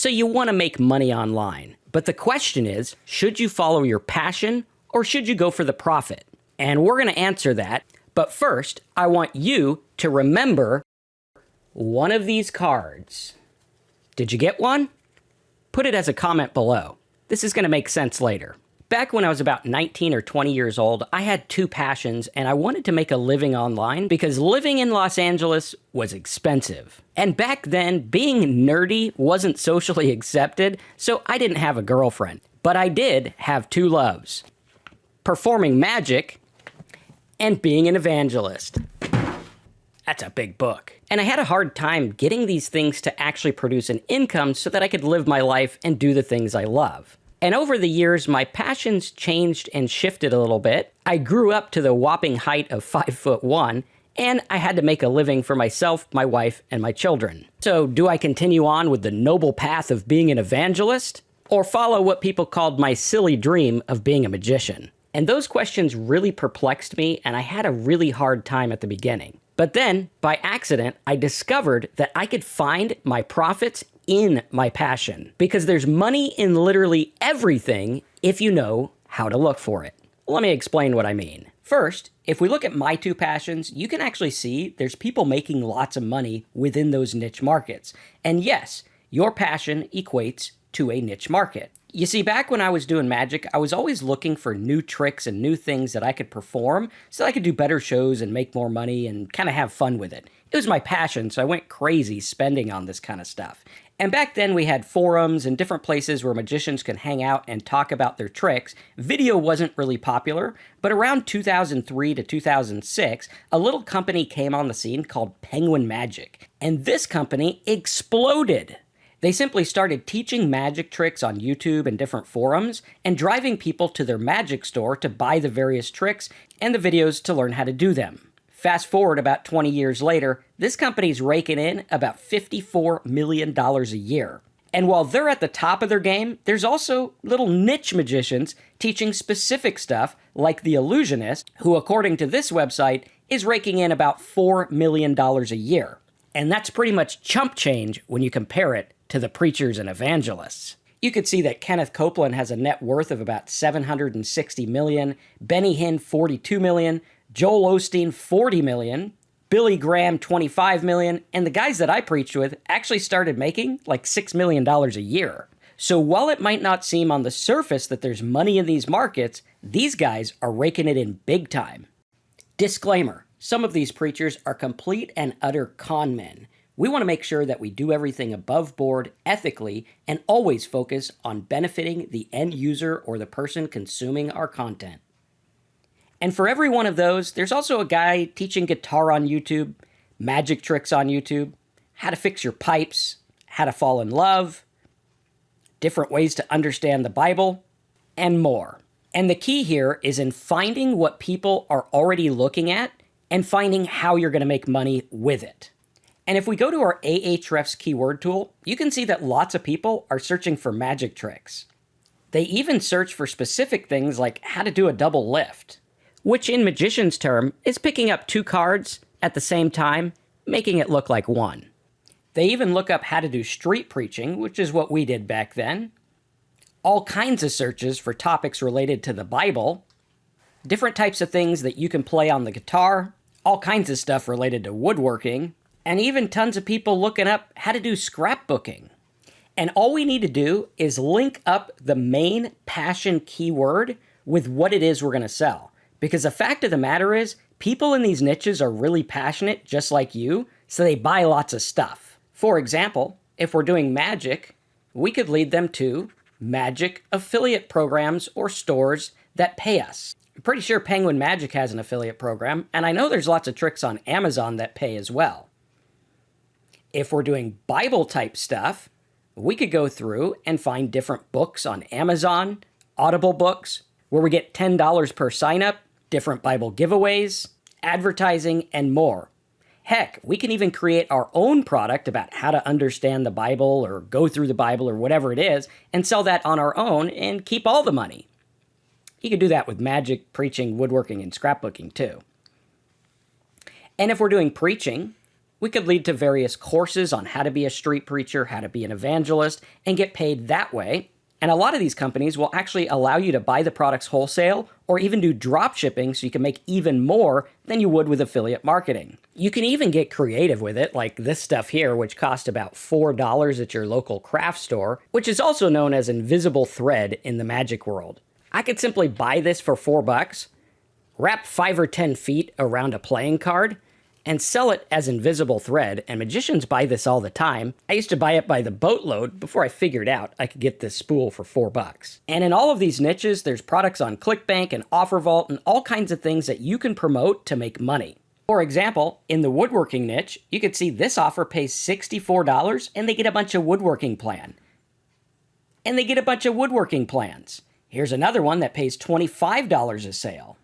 So you want to make money online. But the question is, should you follow your passion or should you go for the profit? And we're going to answer that. But first, I want you to remember one of these cards. Did you get one? Put it as a comment below. This is going to make sense later. Back when I was about 19 or 20 years old, I had two passions and I wanted to make a living online because living in Los Angeles was expensive. And back then, being nerdy wasn't socially accepted, so I didn't have a girlfriend. But I did have two loves: performing magic and being an evangelist. That's a big book. And I had a hard time getting these things to actually produce an income so that I could live my life and do the things I love. And over the years, my passions changed and shifted a little bit. I grew up to the whopping height of 5'1", and I had to make a living for myself, my wife, and my children. So do I continue on with the noble path of being an evangelist, or follow what people called my silly dream of being a magician? And those questions really perplexed me, and I had a really hard time at the beginning. But then, by accident, I discovered that I could find my profits in my passion, because there's money in literally everything if you know how to look for it. Let me explain what I mean. First, if we look at my two passions, you can actually see there's people making lots of money within those niche markets. And yes, your passion equates to a niche market. You see, back when I was doing magic, I was always looking for new tricks and new things that I could perform so that I could do better shows and make more money and kind of have fun with it. It was my passion, so I went crazy spending on this kind of stuff. And back then we had forums and different places where magicians could hang out and talk about their tricks. Video wasn't really popular, but around 2003 to 2006, a little company came on the scene called Penguin Magic. And this company exploded. They simply started teaching magic tricks on YouTube and different forums and driving people to their magic store to buy the various tricks and the videos to learn how to do them. Fast forward about 20 years later, this company's raking in about $54 million a year. And while they're at the top of their game, there's also little niche magicians teaching specific stuff like the illusionist, who according to this website is raking in about $4 million a year. And that's pretty much chump change when you compare it to the preachers and evangelists. You could see that Kenneth Copeland has a net worth of about $760 million, Benny Hinn $42 million, Joel Osteen $40 million, Billy Graham $25 million, and the guys that I preached with actually started making like $6 million a year. So while it might not seem on the surface that there's money in these markets, these guys are raking it in big time. Disclaimer: some of these preachers are complete and utter con men. We want to make sure that we do everything above board, ethically, and always focus on benefiting the end user or the person consuming our content. And for every one of those, there's also a guy teaching guitar on YouTube, magic tricks on YouTube, how to fix your pipes, how to fall in love, different ways to understand the Bible, and more. And the key here is in finding what people are already looking at and finding how you're going to make money with it. And if we go to our Ahrefs keyword tool, you can see that lots of people are searching for magic tricks. They even search for specific things like how to do a double lift, which in magician's term is picking up two cards at the same time, making it look like one. They even look up how to do street preaching, which is what we did back then. All kinds of searches for topics related to the Bible, different types of things that you can play on the guitar, all kinds of stuff related to woodworking, and even tons of people looking up how to do scrapbooking. And all we need to do is link up the main passion keyword with what it is we're going to sell. Because the fact of the matter is, people in these niches are really passionate just like you, so they buy lots of stuff. For example, if we're doing magic, we could lead them to magic affiliate programs or stores that pay us. I'm pretty sure Penguin Magic has an affiliate program, and I know there's lots of tricks on Amazon that pay as well. If we're doing Bible-type stuff, we could go through and find different books on Amazon, Audible books, where we get $10 per sign-up, different Bible giveaways, advertising, and more. Heck, we can even create our own product about how to understand the Bible or go through the Bible or whatever it is and sell that on our own and keep all the money. You could do that with magic, preaching, woodworking, and scrapbooking too. And if we're doing preaching, We could lead to various courses on how to be a street preacher, how to be an evangelist, and get paid that way. And a lot of these companies will actually allow you to buy the products wholesale or even do drop shipping so you can make even more than you would with affiliate marketing. You can even get creative with it, like this stuff here, which cost about $4 at your local craft store, which is also known as invisible thread in the magic world. I could simply buy this for $4, wrap 5 or 10 feet around a playing card, and sell it as invisible thread, and magicians buy this all the time. I used to buy it by the boatload before I figured out I could get this spool for $4. And in all of these niches, there's products on ClickBank and OfferVault and all kinds of things that you can promote to make money. For example, in the woodworking niche, you could see this offer pays $64 and they get a bunch of woodworking plan. And they get a bunch of woodworking plans. Here's another one that pays $25 a sale.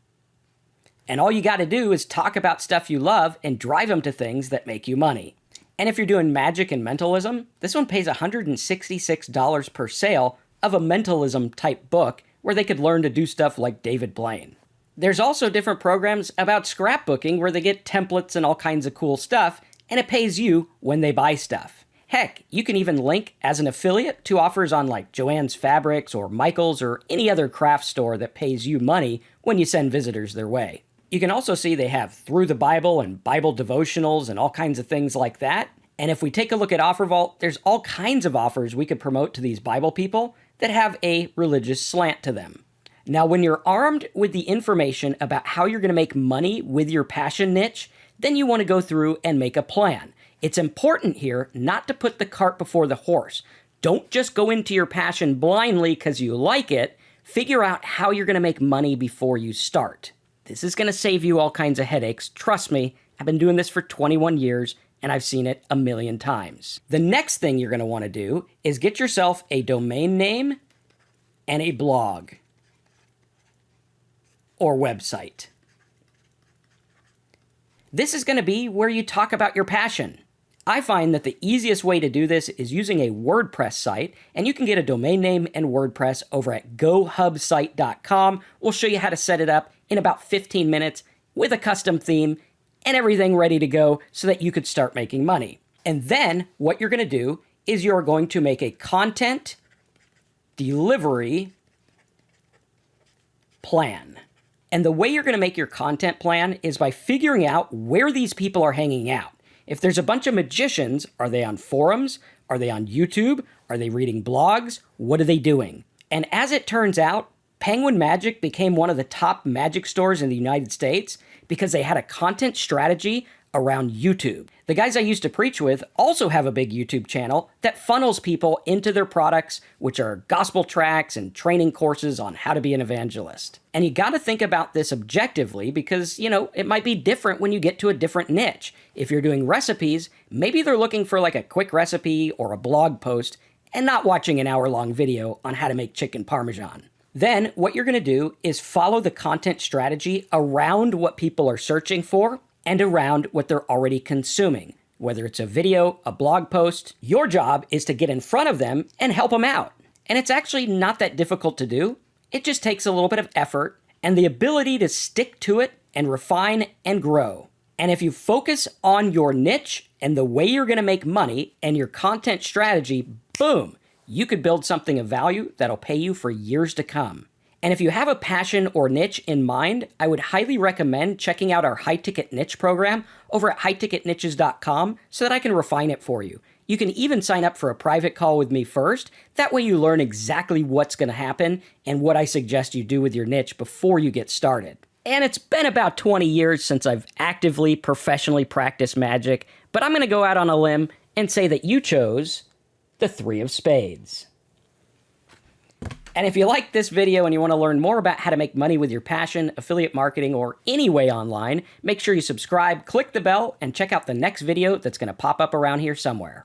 And all you got to do is talk about stuff you love and drive them to things that make you money. And if you're doing magic and mentalism, this one pays $166 per sale of a mentalism type book where they could learn to do stuff like David Blaine. There's also different programs about scrapbooking where they get templates and all kinds of cool stuff, and it pays you when they buy stuff. Heck, you can even link as an affiliate to offers on like Joann's Fabrics or Michael's or any other craft store that pays you money when you send visitors their way. You can also see they have Through the Bible and Bible devotionals and all kinds of things like that. And if we take a look at OfferVault, there's all kinds of offers we could promote to these Bible people that have a religious slant to them. Now, when you're armed with the information about how you're going to make money with your passion niche, then you want to go through and make a plan. It's important here not to put the cart before the horse. Don't just go into your passion blindly because you like it. Figure out how you're going to make money before you start. This is going to save you all kinds of headaches. Trust me, I've been doing this for 21 years and I've seen it a million times. The next thing you're going to want to do is get yourself a domain name and a blog or website. This is going to be where you talk about your passion. I find that the easiest way to do this is using a WordPress site, and you can get a domain name and WordPress over at gohubsite.com. We'll show you how to set it up in about 15 minutes with a custom theme and everything ready to go so that you could start making money. And then what you're going to do is you're going to make a content delivery plan. And the way you're going to make your content plan is by figuring out where these people are hanging out. If there's a bunch of magicians, are they on forums? Are they on YouTube? Are they reading blogs? What are they doing? And as it turns out, Penguin Magic became one of the top magic stores in the United States because they had a content strategy around YouTube. The guys I used to preach with also have a big YouTube channel that funnels people into their products, which are gospel tracts and training courses on how to be an evangelist. And you got to think about this objectively because, it might be different when you get to a different niche. If you're doing recipes, maybe they're looking for like a quick recipe or a blog post and not watching an hour-long video on how to make chicken parmesan. Then what you're going to do is follow the content strategy around what people are searching for and around what they're already consuming. Whether it's a video, a blog post, your job is to get in front of them and help them out. And it's actually not that difficult to do. It just takes a little bit of effort and the ability to stick to it and refine and grow. And if you focus on your niche and the way you're going to make money and your content strategy, boom, you could build something of value that'll pay you for years to come. And if you have a passion or niche in mind, I would highly recommend checking out our high-ticket niche program over at highticketniches.com so that I can refine it for you. You can even sign up for a private call with me first. That way you learn exactly what's going to happen and what I suggest you do with your niche before you get started. And it's been about 20 years since I've actively, professionally practiced magic, but I'm going to go out on a limb and say that you chose the 3 of spades. And if you like this video and you want to learn more about how to make money with your passion, affiliate marketing, or any way online, make sure you subscribe, click the bell, and check out the next video that's going to pop up around here somewhere.